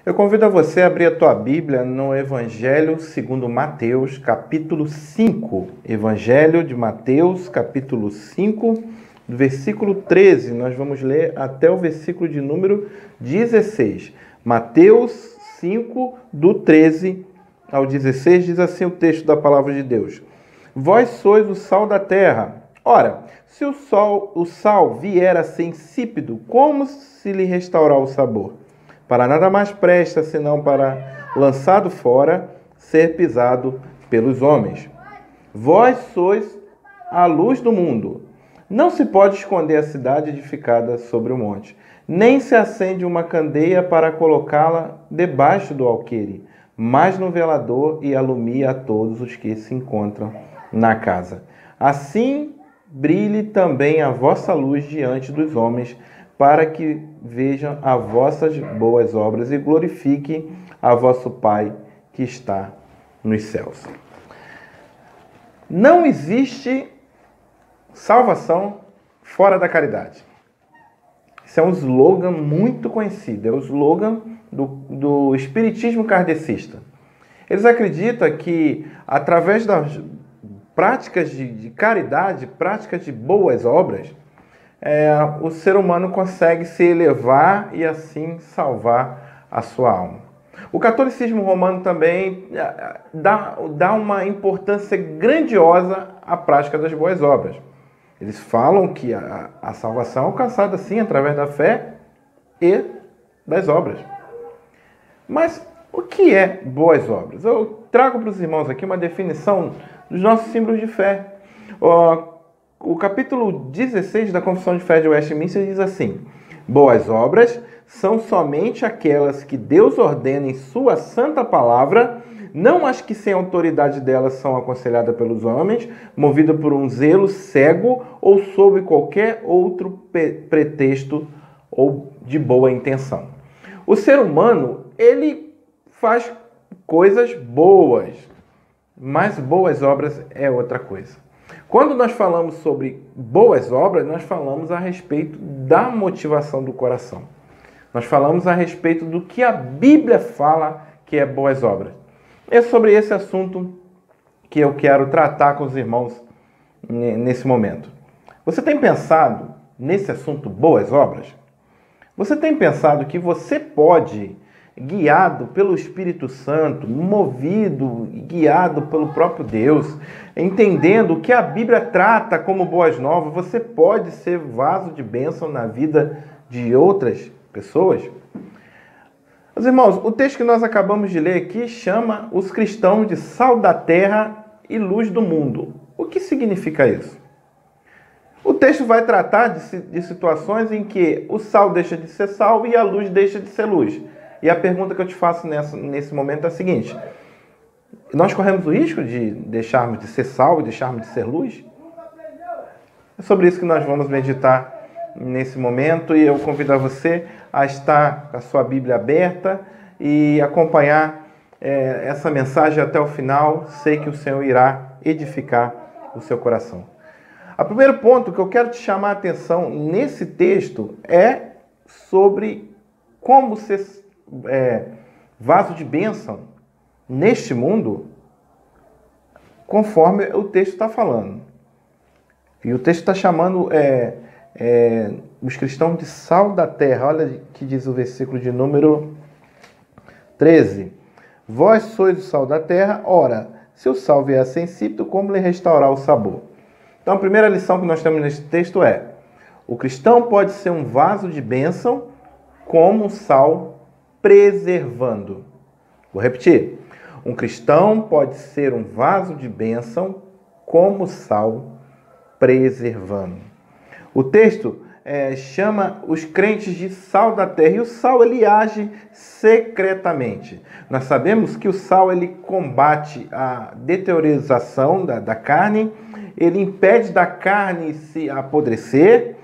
Eu convido a você a abrir a tua Bíblia no Evangelho segundo Mateus, capítulo 5. Evangelho de Mateus, capítulo 5, do versículo 13. Nós vamos ler até o versículo de número 16. Mateus 5, do 13 ao 16, diz assim o texto da palavra de Deus. Vós sois o sal da terra. Ora, se o sal vier a ser insípido, como se lhe restaurar o sabor? Para nada mais presta, senão para, lançado fora, ser pisado pelos homens. Vós sois a luz do mundo. Não se pode esconder a cidade edificada sobre o monte, nem se acende uma candeia para colocá-la debaixo do alqueire, mas no velador e alumia a todos os que se encontram na casa. Assim brilhe também a vossa luz diante dos homens, para que vejam as vossas boas obras e glorifiquem a vosso Pai que está nos céus. Não existe salvação fora da caridade. Esse é um slogan muito conhecido, é o slogan do espiritismo kardecista. Eles acreditam que, através das práticas de caridade, práticas de boas obras, o ser humano consegue se elevar e assim salvar a sua alma. O catolicismo romano também dá uma importância grandiosa à prática das boas obras. Eles falam que a salvação é alcançada sim através da fé e das obras. Mas o que é boas obras? Eu trago para os irmãos aqui uma definição dos nossos símbolos de fé. O capítulo 16 da Confissão de Fé de Westminster diz assim: boas obras são somente aquelas que Deus ordena em sua santa palavra, não as que sem autoridade delas são aconselhadas pelos homens, movidas por um zelo cego ou sob qualquer outro pretexto ou de boa intenção. O ser humano, ele faz coisas boas, mas boas obras é outra coisa. Quando nós falamos sobre boas obras, nós falamos a respeito da motivação do coração. Nós falamos a respeito do que a Bíblia fala que é boas obras. É sobre esse assunto que eu quero tratar com os irmãos nesse momento. Você tem pensado nesse assunto boas obras? Você tem pensado que você pode, guiado pelo Espírito Santo, movido e guiado pelo próprio Deus, entendendo o que a Bíblia trata como boas novas, você pode ser vaso de bênção na vida de outras pessoas? Meus irmãos, o texto que nós acabamos de ler aqui chama os cristãos de sal da terra e luz do mundo. O que significa isso? O texto vai tratar de situações em que o sal deixa de ser sal e a luz deixa de ser luz. E a pergunta que eu te faço nesse momento é a seguinte: nós corremos o risco de deixarmos de ser sal e deixarmos de ser luz? É sobre isso que nós vamos meditar nesse momento, e eu convido a você a estar com a sua Bíblia aberta e acompanhar essa mensagem até o final. Sei que o Senhor irá edificar o seu coração. O primeiro ponto que eu quero te chamar a atenção nesse texto é sobre como ser vaso de bênção neste mundo, conforme o texto está falando. E o texto está chamando os cristãos de sal da terra. Olha o que diz o versículo de número 13. Vós sois o sal da terra, ora, se o sal vier a ser insípido, como lhe restaurar o sabor? Então, a primeira lição que nós temos nesse texto é: o cristão pode ser um vaso de bênção como sal preservando. Vou repetir. Um cristão pode ser um vaso de bênção como sal preservando. O texto chama os crentes de sal da terra, e o sal ele age secretamente. Nós sabemos que o sal ele combate a deteriorização da carne, ele impede da carne se apodrecer,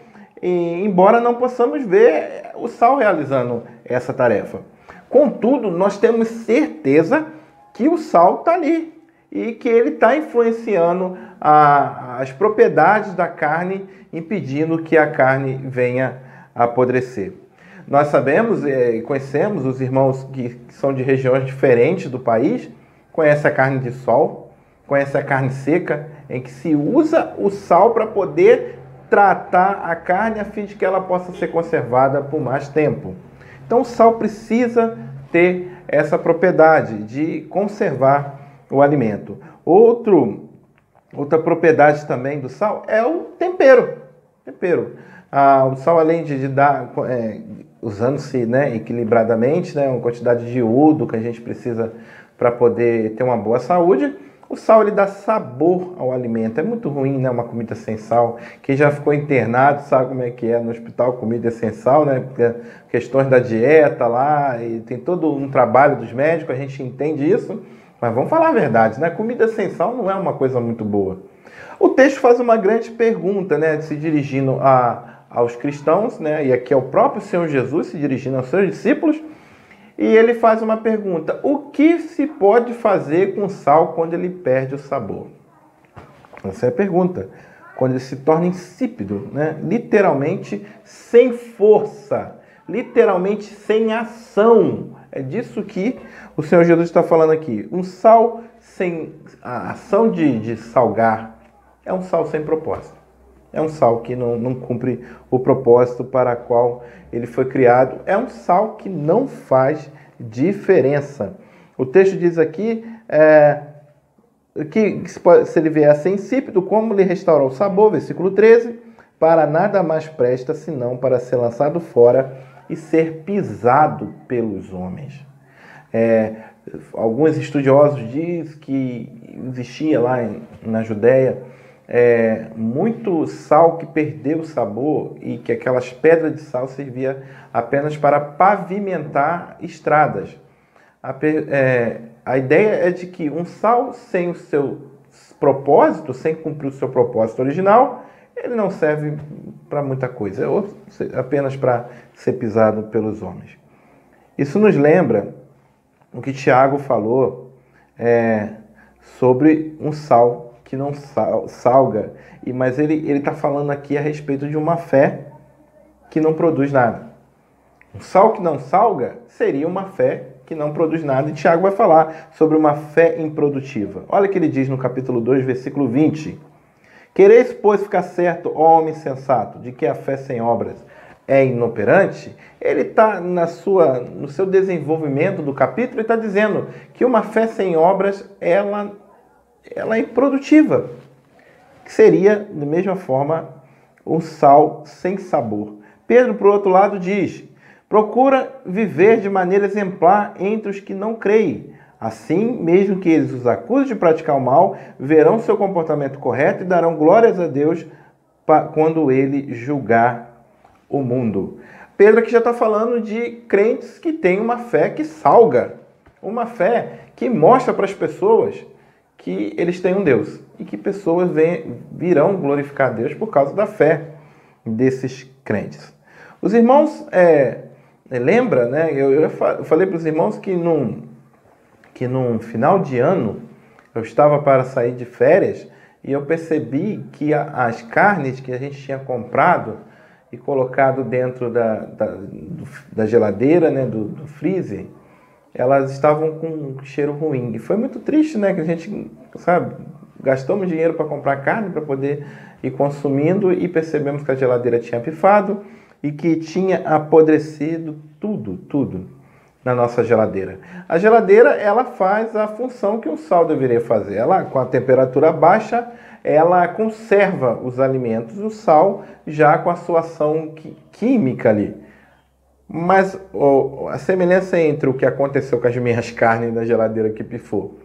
e, embora não possamos ver o sal realizando essa tarefa. Contudo, nós temos certeza que o sal está ali e que ele está influenciando as propriedades da carne, impedindo que a carne venha a apodrecer. Nós sabemos e conhecemos os irmãos que são de regiões diferentes do país, conhecem a carne de sol, conhecem a carne seca, em que se usa o sal para poder tratar a carne a fim de que ela possa ser conservada por mais tempo. Então o sal precisa ter essa propriedade de conservar o alimento. Outra propriedade também do sal é o tempero. O sal, além de dar, usando-se, né, equilibradamente, né, uma quantidade de iodo que a gente precisa para poder ter uma boa saúde, o sal ele dá sabor ao alimento. É muito ruim, né, uma comida sem sal. Quem já ficou internado sabe como é que é no hospital comida sem sal, né? Questões da dieta lá, e tem todo um trabalho dos médicos, a gente entende isso. Mas vamos falar a verdade, né? Comida sem sal não é uma coisa muito boa. O texto faz uma grande pergunta, né, se dirigindo aos cristãos, né? E aqui é o próprio Senhor Jesus se dirigindo aos seus discípulos. E ele faz uma pergunta: o que se pode fazer com sal quando ele perde o sabor? Essa é a pergunta. Quando ele se torna insípido, né? Literalmente sem força, literalmente sem ação. É disso que o Senhor Jesus está falando aqui. Um sal sem a ação de salgar é um sal sem propósito. É um sal que não cumpre o propósito para o qual ele foi criado. É um sal que não faz diferença. O texto diz aqui que se ele vier a ser insípido, como lhe restaurar o sabor, versículo 13, para nada mais presta senão para ser lançado fora e ser pisado pelos homens. Alguns estudiosos dizem que existia lá na Judéia muito sal que perdeu o sabor e que aquelas pedras de sal serviam apenas para pavimentar estradas. A ideia é de que um sal sem o seu propósito, sem cumprir o seu propósito original, ele não serve para muita coisa, ou apenas para ser pisado pelos homens. Isso nos lembra o que Tiago falou sobre um sal que não salga, mas ele está falando aqui a respeito de uma fé que não produz nada. Um sal que não salga seria uma fé que não produz nada, e Tiago vai falar sobre uma fé improdutiva. Olha o que ele diz no capítulo 2, versículo 20. Quereis, pois, ficar certo, ó homem sensato, de que a fé sem obras é inoperante? Ele está no seu desenvolvimento do capítulo, ele está dizendo que uma fé sem obras, ela é improdutiva, que seria, da mesma forma, um sal sem sabor. Pedro, por outro lado, diz: procura viver de maneira exemplar entre os que não creem. Assim, mesmo que eles os acusem de praticar o mal, verão seu comportamento correto e darão glórias a Deus quando ele julgar o mundo. Pedro aqui já está falando de crentes que têm uma fé que salga, uma fé que mostra para as pessoas que eles têm um Deus e que pessoas virão glorificar a Deus por causa da fé desses crentes. Os irmãos, lembra, né? Eu falei para os irmãos que num final de ano eu estava para sair de férias e eu percebi que as carnes que a gente tinha comprado e colocado dentro da geladeira, né, do freezer, elas estavam com um cheiro ruim. E foi muito triste, né? Que a gente, gastamos dinheiro para comprar carne para poder ir consumindo e percebemos que a geladeira tinha pifado e que tinha apodrecido tudo na nossa geladeira. A geladeira, ela faz a função que o sal deveria fazer. Ela, com a temperatura baixa, ela conserva os alimentos, o sal já com a sua ação química ali. Mas a semelhança entre o que aconteceu com as minhas carnes na geladeira que pifou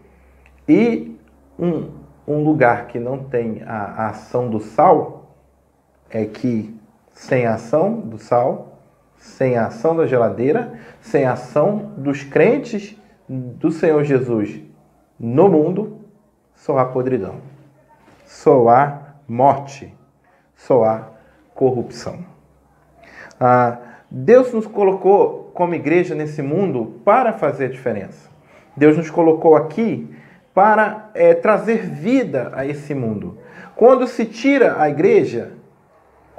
e um lugar que não tem a ação do sal é que sem a ação do sal, sem a ação da geladeira, sem a ação dos crentes do Senhor Jesus no mundo, só há podridão, só há morte, só há corrupção. Deus nos colocou como igreja nesse mundo para fazer a diferença. Deus nos colocou aqui para trazer vida a esse mundo. Quando se tira a igreja,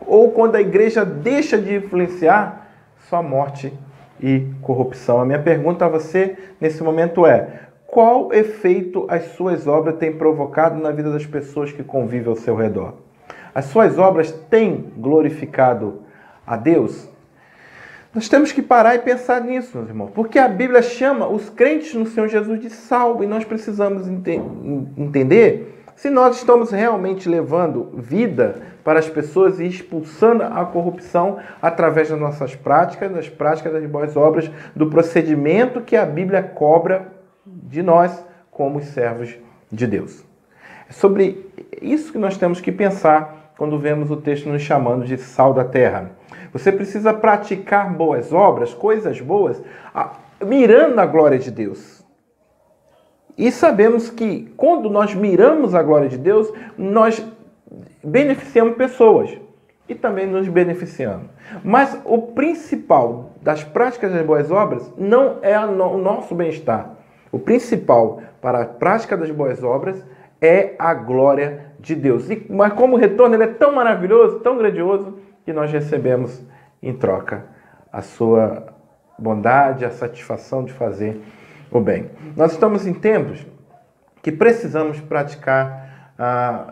ou quando a igreja deixa de influenciar, só morte e corrupção. A minha pergunta a você nesse momento é: qual efeito as suas obras têm provocado na vida das pessoas que convivem ao seu redor? As suas obras têm glorificado a Deus? Nós temos que parar e pensar nisso, meus irmãos, porque a Bíblia chama os crentes no Senhor Jesus de sal, e nós precisamos entender se nós estamos realmente levando vida para as pessoas e expulsando a corrupção através das nossas práticas, das práticas das boas obras, do procedimento que a Bíblia cobra de nós como os servos de Deus. É sobre isso que nós temos que pensar quando vemos o texto nos chamando de sal da terra. Você precisa praticar boas obras, coisas boas, mirando a glória de Deus. E sabemos que quando nós miramos a glória de Deus, nós beneficiamos pessoas e também nos beneficiamos. Mas o principal das práticas das boas obras não é o nosso bem-estar. O principal para a prática das boas obras é a glória de Deus. Mas como retorno, ele é tão maravilhoso, tão grandioso, que nós recebemos em troca a sua bondade, a satisfação de fazer o bem. Nós estamos em tempos que precisamos praticar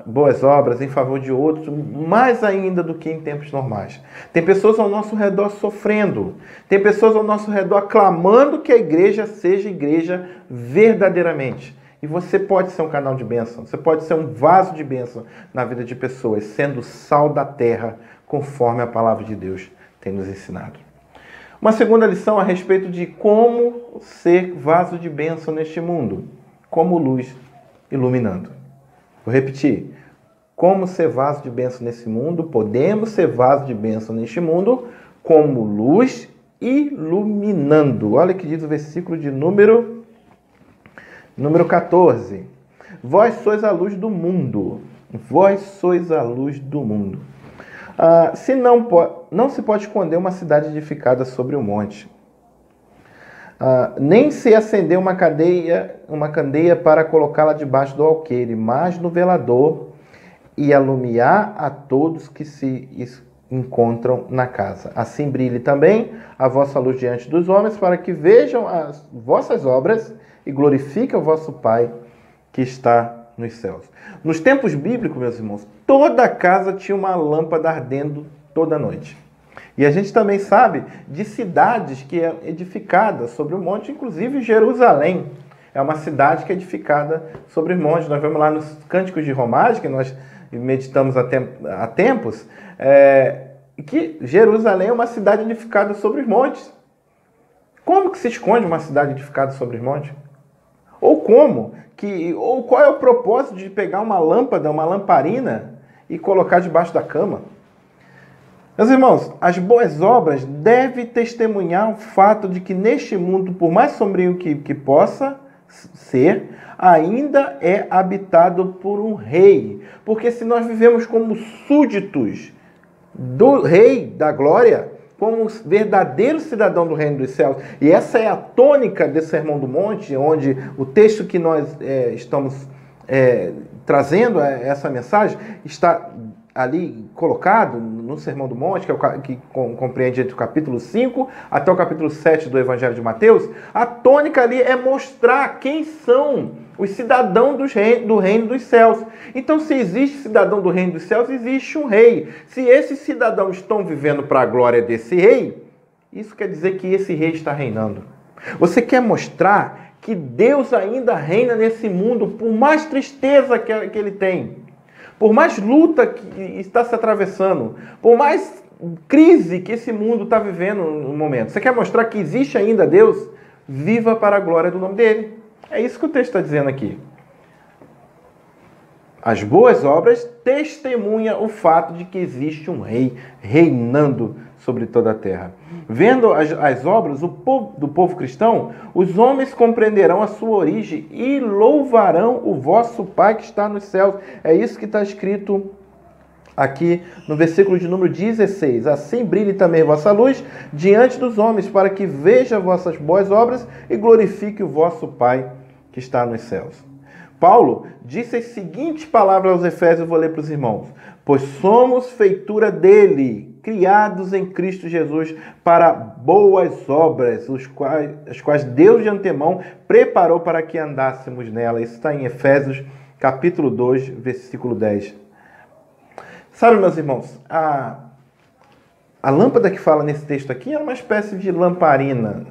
boas obras em favor de outros, mais ainda do que em tempos normais. Tem pessoas ao nosso redor sofrendo, tem pessoas ao nosso redor clamando que a igreja seja igreja verdadeiramente. E você pode ser um canal de bênção, você pode ser um vaso de bênção na vida de pessoas, sendo sal da terra, conforme a palavra de Deus tem nos ensinado. Uma segunda lição a respeito de como ser vaso de bênção neste mundo, como luz iluminando. Vou repetir. Como ser vaso de bênção nesse mundo? Podemos ser vaso de bênção neste mundo como luz iluminando. Olha o que diz o versículo de número 14. Vós sois a luz do mundo. Vós sois a luz do mundo. Não se pode esconder uma cidade edificada sobre um monte. Nem se acender uma candeia para colocá-la debaixo do alqueire, mas no velador, e alumiar a todos que se encontram na casa. Assim brilhe também a vossa luz diante dos homens, para que vejam as vossas obras e glorifiquem o vosso Pai que está nos céus. Nos tempos bíblicos, meus irmãos, toda casa tinha uma lâmpada ardendo toda noite. E a gente também sabe de cidades que é edificada sobre o monte, inclusive Jerusalém. É uma cidade que é edificada sobre o monte. Nós vemos lá nos Cânticos de Romagem, que nós meditamos há tempos, que Jerusalém é uma cidade edificada sobre os montes. Como que se esconde uma cidade edificada sobre os montes? Ou qual é o propósito de pegar uma lâmpada, uma lamparina e colocar debaixo da cama? Meus irmãos, as boas obras devem testemunhar o fato de que neste mundo, por mais sombrio que possa ser, ainda é habitado por um rei. Porque se nós vivemos como súditos do rei da glória, como verdadeiro cidadão do reino dos céus, e essa é a tônica desse Sermão do Monte, onde o texto que nós estamos trazendo essa mensagem está ali colocado no Sermão do Monte, que compreende entre o capítulo 5 até o capítulo 7 do Evangelho de Mateus. A tônica ali é mostrar quem são os cidadãos do reino dos céus. Então, se existe cidadão do reino dos céus, existe um rei. Se esses cidadãos estão vivendo para a glória desse rei, isso quer dizer que esse rei está reinando. Você quer mostrar que Deus ainda reina nesse mundo, por mais tristeza que ele tem, por mais luta que está se atravessando, por mais crise que esse mundo está vivendo no momento. Você quer mostrar que existe ainda Deus? Viva para a glória do nome dele. É isso que o texto está dizendo aqui. As boas obras testemunham o fato de que existe um rei reinando sobre toda a terra. Vendo as obras do povo cristão, os homens compreenderão a sua origem e louvarão o vosso Pai que está nos céus. É isso que está escrito aqui no versículo de número 16. Assim brilhe também a vossa luz diante dos homens, para que veja vossas boas obras e glorifique o vosso Pai que está nos céus. Paulo disse as seguintes palavras aos Efésios, eu vou ler para os irmãos. Pois somos feitura dele, criados em Cristo Jesus para boas obras, as quais Deus de antemão preparou para que andássemos nela. Isso está em Efésios, capítulo 2, versículo 10. Sabe, meus irmãos, a lâmpada que fala nesse texto aqui é uma espécie de lamparina,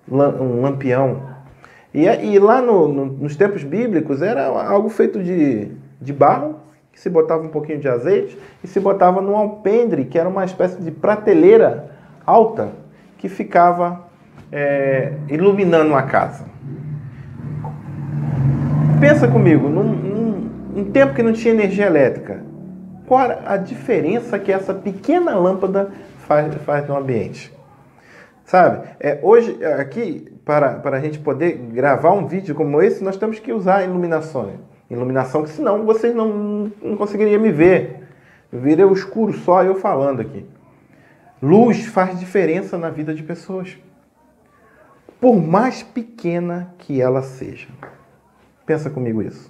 um lampião. E lá nos tempos bíblicos era algo feito de barro, que se botava um pouquinho de azeite e se botava num alpendre, que era uma espécie de prateleira alta que ficava iluminando a casa. Pensa comigo, num tempo que não tinha energia elétrica, qual a diferença que essa pequena lâmpada faz no ambiente? Sabe? Hoje, aqui, para a gente poder gravar um vídeo como esse, nós temos que usar iluminação, que senão vocês não conseguiriam me ver. Viria o escuro só eu falando aqui. Luz faz diferença na vida de pessoas, por mais pequena que ela seja. Pensa comigo isso.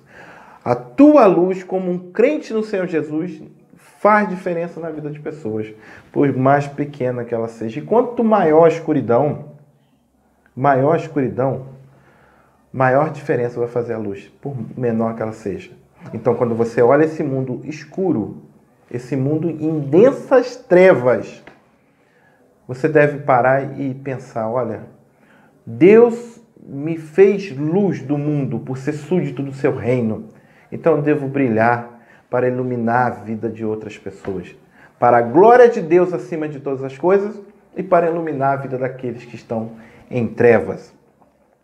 A tua luz, como um crente no Senhor Jesus, faz diferença na vida de pessoas, por mais pequena que ela seja. E quanto maior a escuridão, maior diferença vai fazer a luz, por menor que ela seja. Então, quando você olha esse mundo escuro, esse mundo em densas trevas, você deve parar e pensar, olha, Deus me fez luz do mundo por ser súdito do seu reino. Então eu devo brilhar para iluminar a vida de outras pessoas, para a glória de Deus acima de todas as coisas e para iluminar a vida daqueles que estão em trevas.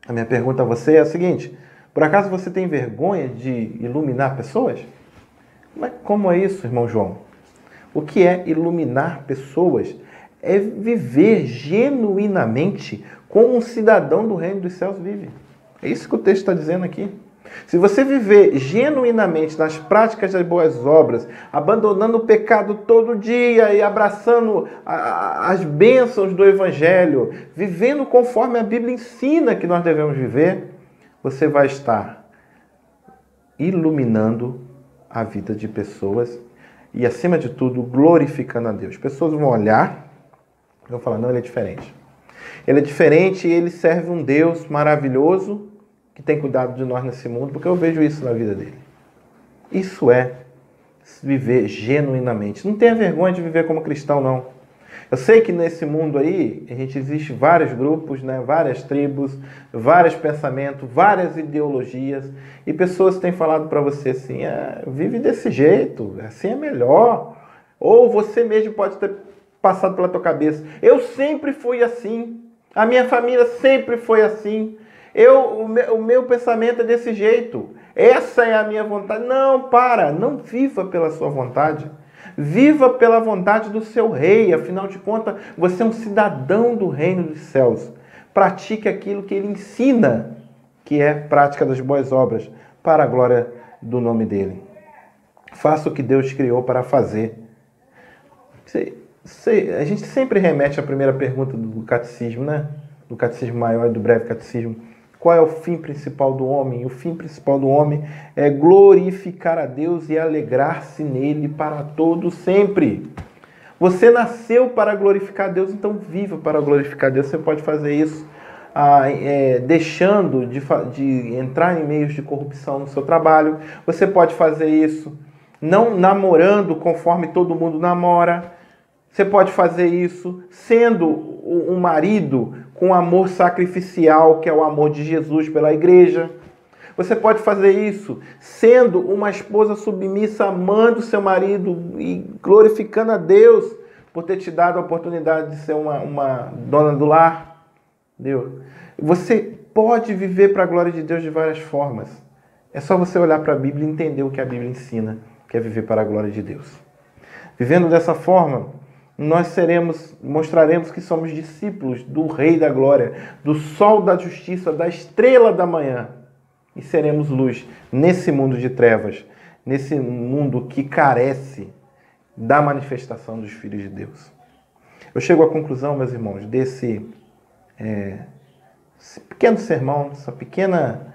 A minha pergunta a você é a seguinte: por acaso você tem vergonha de iluminar pessoas? Mas como é isso, irmão João? O que é iluminar pessoas? É viver genuinamente como um cidadão do reino dos céus vive. É isso que o texto está dizendo aqui. Se você viver genuinamente nas práticas das boas obras, abandonando o pecado todo dia e abraçando as bênçãos do Evangelho, vivendo conforme a Bíblia ensina que nós devemos viver, você vai estar iluminando a vida de pessoas e, acima de tudo, glorificando a Deus. Pessoas vão olhar e vão falar, não, ele é diferente. Ele é diferente e ele serve um Deus maravilhoso que tem cuidado de nós nesse mundo, porque eu vejo isso na vida dele. Isso é viver genuinamente. Não tenha vergonha de viver como cristão, não. Eu sei que nesse mundo aí, existe vários grupos, né? Várias tribos, vários pensamentos, várias ideologias, e pessoas têm falado para você assim, vive desse jeito, assim é melhor. Ou você mesmo pode ter passado pela tua cabeça, eu sempre fui assim, a minha família sempre foi assim, o meu pensamento é desse jeito, essa é a minha vontade. Não, não viva pela sua vontade, viva pela vontade do seu rei. Afinal de contas, você é um cidadão do reino dos céus. Pratique aquilo que ele ensina, que é prática das boas obras, para a glória do nome dele. Faça o que Deus criou para fazer. A gente sempre remete à primeira pergunta do catecismo, né? Do catecismo maior e do breve catecismo. Qual é o fim principal do homem? O fim principal do homem é glorificar a Deus e alegrar-se nele para todo sempre. Você nasceu para glorificar a Deus, então viva para glorificar a Deus. Você pode fazer isso deixando de entrar em meios de corrupção no seu trabalho. Você pode fazer isso não namorando conforme todo mundo namora. Você pode fazer isso sendo um marido com amor sacrificial, que é o amor de Jesus pela igreja. Você pode fazer isso sendo uma esposa submissa, amando seu marido e glorificando a Deus por ter te dado a oportunidade de ser uma dona do lar. Deus. Você pode viver para a glória de Deus de várias formas. É só você olhar para a Bíblia e entender o que a Bíblia ensina, que é viver para a glória de Deus. Vivendo dessa forma, nós mostraremos que somos discípulos do Rei da Glória, do Sol da Justiça, da Estrela da Manhã. E seremos luz nesse mundo de trevas, nesse mundo que carece da manifestação dos filhos de Deus. Eu chego à conclusão, meus irmãos, desse esse pequeno sermão, essa pequena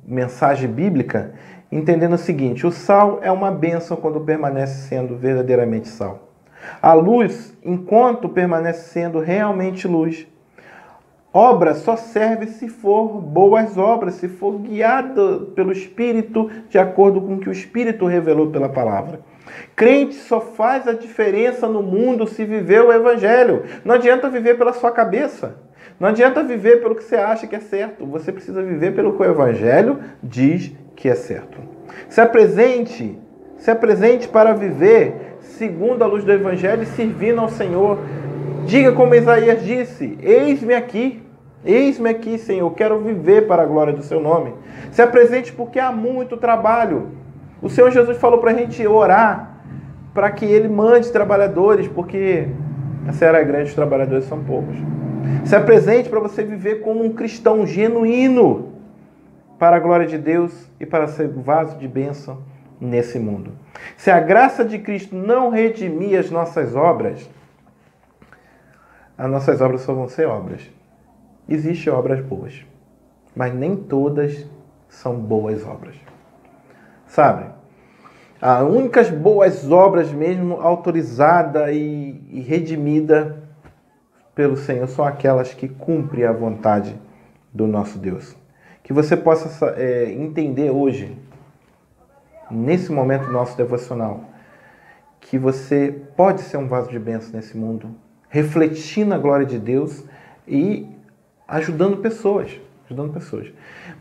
mensagem bíblica, entendendo o seguinte: o sal é uma bênção quando permanece sendo verdadeiramente sal. A luz, enquanto permanece sendo realmente luz. Obra só serve se for boas obras, se for guiado pelo Espírito, de acordo com o que o Espírito revelou pela palavra. Crente só faz a diferença no mundo se viver o Evangelho. Não adianta viver pela sua cabeça. Não adianta viver pelo que você acha que é certo. Você precisa viver pelo que o Evangelho diz que é certo. Se apresente para viver segundo a luz do Evangelho e servindo ao Senhor. Diga como Isaías disse: eis-me aqui, Senhor, quero viver para a glória do seu nome. Se apresente porque há muito trabalho. O Senhor Jesus falou para a gente orar para que Ele mande trabalhadores, porque a seara é grande, os trabalhadores são poucos. Se apresente para você viver como um cristão genuíno para a glória de Deus e para ser vaso de bênção nesse mundo. Se a graça de Cristo não redimir as nossas obras só vão ser obras. Existem obras boas, mas nem todas são boas obras. Sabe? As únicas boas obras mesmo autorizadas e redimidas pelo Senhor são aquelas que cumprem a vontade do nosso Deus. Que você possa entender hoje, nesse momento nosso devocional, que você pode ser um vaso de bênção nesse mundo, refletindo a glória de Deus e ajudando pessoas.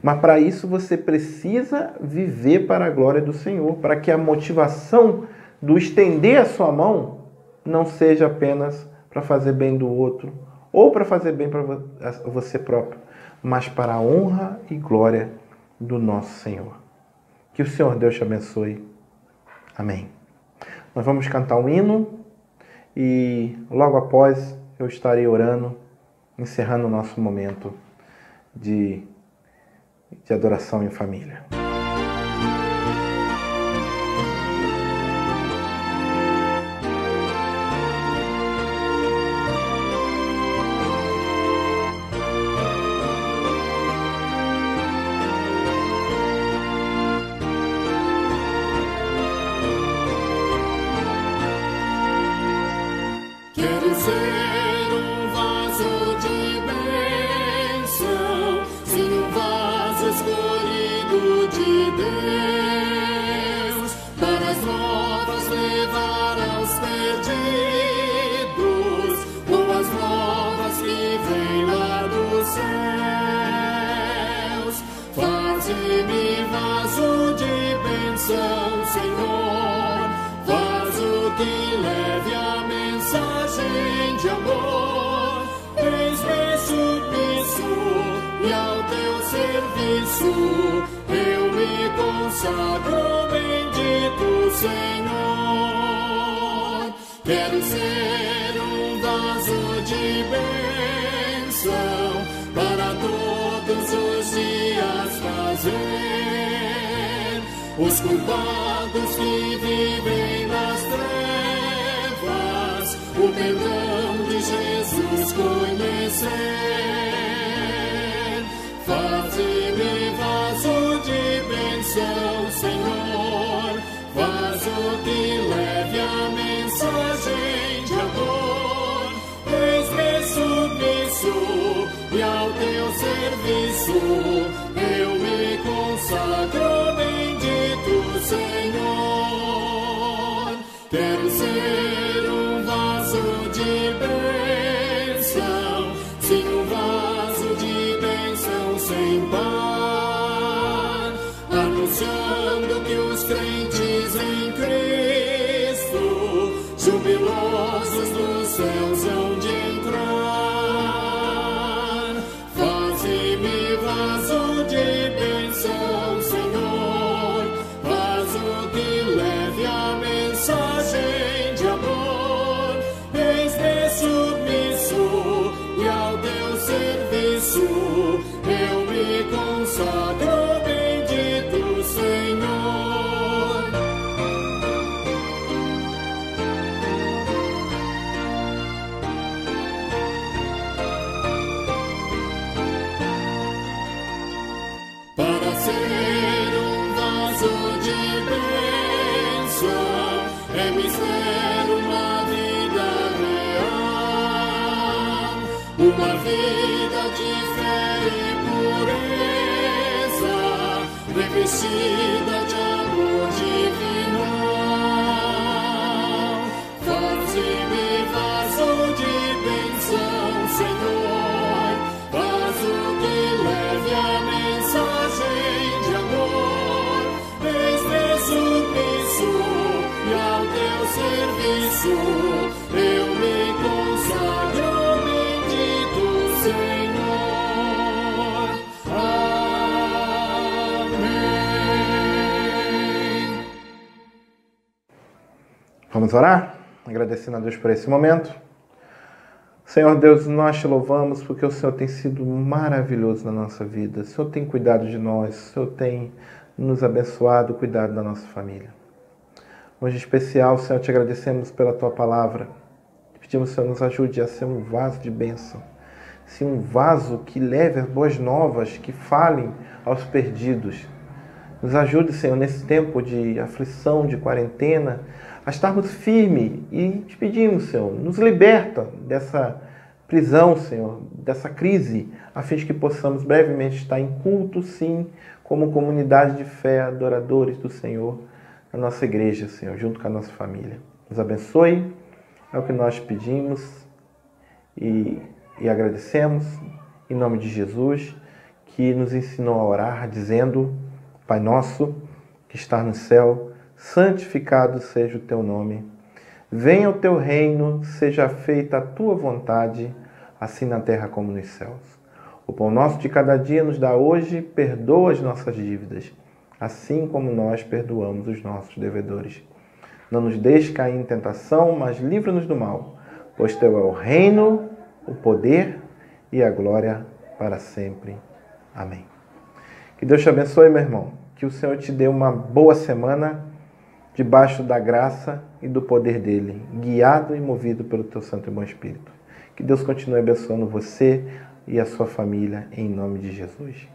Mas para isso você precisa viver para a glória do Senhor, para que a motivação do estender a sua mão não seja apenas para fazer bem do outro ou para fazer bem para você próprio, mas para a honra e glória do nosso Senhor. Que o Senhor Deus te abençoe. Amém. Nós vamos cantar um hino e logo após eu estarei orando, encerrando o nosso momento de adoração em família. Quero ser um vaso de bênção, sim, um vaso escolhido de Deus, para as novas levar aos perdidos, boas novas que vêm lá dos céus. Faze-me vaso de bênção, Senhor, vaso que leve a mensagem de amor. Eis-me submisso e ao teu serviço eu me consagro, bendito Senhor. Quero ser um vaso de bênção para todos os dias fazer os culpados que vivem nas trevas o perdão de Jesus conhecer. Faze-me vaso de bênção, Senhor, vaso que leve a mensagem de amor. Eis-me submisso e ao teu serviço eu me consagro, bendito Senhor. Quero ser um vaso de bênção, sim, um vaso de bênção sem par, anunciando que os crentes em Cristo, jubilosos nos céus hão de entrar. Faze-me vaso de bênção, Senhor, vaso que leve a mensagem de amor. Eis-me submisso e ao teu serviço eu me consagro. viver uma vida real, uma vida de fé e pureza, revestida de amor divino. Faze-me vaso de bênção, Senhor, vaso que leve a mensagem de amor. Desde submisso e ao teu serviço eu me consagro, bendito Senhor. Amém. Vamos orar? Agradecendo a Deus por esse momento. Senhor Deus, nós te louvamos porque o Senhor tem sido maravilhoso na nossa vida. O Senhor tem cuidado de nós, o Senhor tem nos abençoado, cuidado da nossa família. Hoje em especial, Senhor, te agradecemos pela Tua palavra. Pedimos, Senhor, nos ajude a ser um vaso de bênção. Ser um vaso que leve as boas novas, que falem aos perdidos. Nos ajude, Senhor, nesse tempo de aflição, de quarentena, a estarmos firmes e te pedimos, Senhor, nos liberta dessa prisão, Senhor, dessa crise, a fim de que possamos brevemente estar em culto, sim, como comunidade de fé, adoradores do Senhor, na nossa igreja, Senhor, junto com a nossa família. Nos abençoe, é o que nós pedimos e agradecemos, em nome de Jesus, que nos ensinou a orar, dizendo: Pai nosso, que está no céu, santificado seja o teu nome. Venha o teu reino, seja feita a tua vontade, assim na terra como nos céus. O pão nosso de cada dia nos dá hoje, perdoa as nossas dívidas, assim como nós perdoamos os nossos devedores. Não nos deixe cair em tentação, mas livra-nos do mal, pois teu é o reino, o poder e a glória para sempre. Amém. Que Deus te abençoe, meu irmão. Que o Senhor te dê uma boa semana, debaixo da graça e do poder dele, guiado e movido pelo teu Santo e Bom Espírito. Que Deus continue abençoando você e a sua família, em nome de Jesus.